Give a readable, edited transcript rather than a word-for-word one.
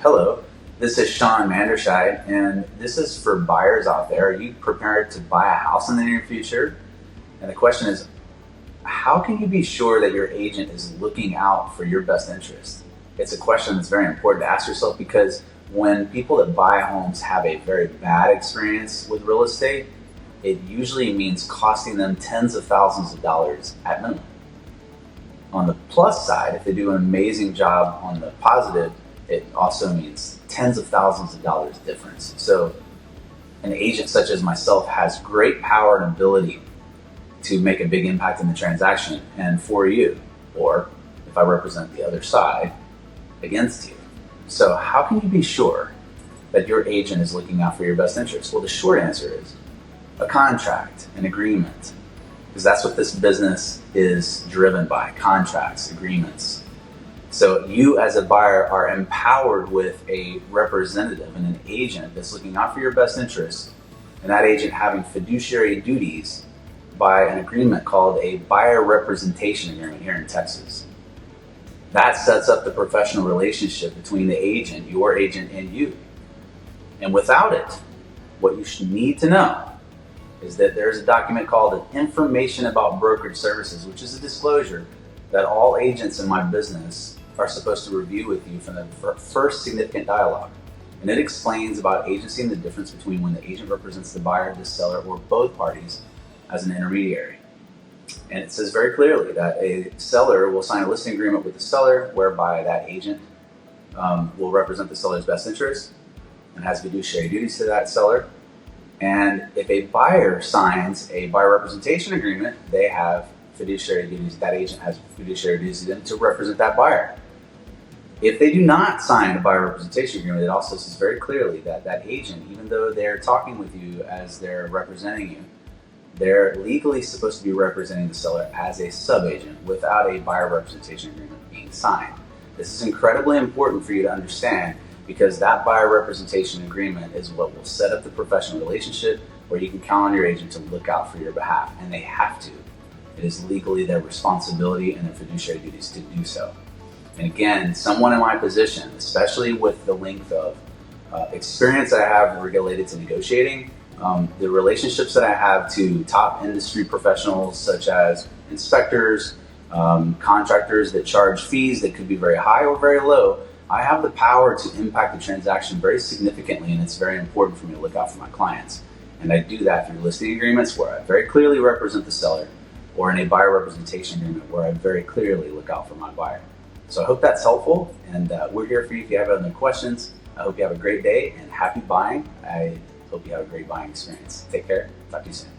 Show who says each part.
Speaker 1: Hello, this is Shawn Manderscheid, and this is for buyers out there. Are you prepared to buy a house in the near future? And the question is, how can you be sure that your agent is looking out for your best interest? It's a question that's very important to ask yourself, because when people that buy homes have a very bad experience with real estate, it usually means costing them tens of thousands of dollars at minimum. On the plus side, if they do an amazing job on the positive, it also means tens of thousands of dollars difference. So an agent such as myself has great power and ability to make a big impact in the transaction and for you, or if I represent the other side, against you. So how can you be sure that your agent is looking out for your best interest? Well, the short answer is a contract, an agreement, because that's what this business is driven by: contracts, agreements. So you as a buyer are empowered with a representative and an agent that's looking out for your best interests, and that agent having fiduciary duties by an agreement called a buyer representation agreement here in Texas. That sets up the professional relationship between the agent, your agent, and you. And without it, what you should need to know is that there's a document called an Information About Brokerage Services, which is a disclosure that all agents in my business are supposed to review with you from the first significant dialogue. And it explains about agency and the difference between when the agent represents the buyer, the seller, or both parties as an intermediary. And it says very clearly that a seller will sign a listing agreement with the seller, whereby that agent will represent the seller's best interest and has fiduciary duties to that seller. And if a buyer signs a buyer representation agreement, they have fiduciary duties. That agent has fiduciary duties to them to represent that buyer. If they do not sign a buyer representation agreement, it also says very clearly that that agent, even though they're talking with you as they're representing you, they're legally supposed to be representing the seller as a sub-agent without a buyer representation agreement being signed. This is incredibly important for you to understand, because that buyer representation agreement is what will set up the professional relationship where you can count on your agent to look out for your behalf, and they have to. It is legally their responsibility and their fiduciary duties to do so. And again, someone in my position, especially with the length of experience I have related to negotiating, the relationships that I have to top industry professionals such as inspectors, contractors that charge fees that could be very high or very low, I have the power to impact the transaction very significantly, and it's very important for me to look out for my clients. And I do that through listing agreements where I very clearly represent the seller, or in a buyer representation agreement where I very clearly look out for my buyer. So I hope that's helpful, and we're here for you if you have other questions. I hope you have a great day and happy buying. I hope you have a great buying experience. Take care. Talk to you soon.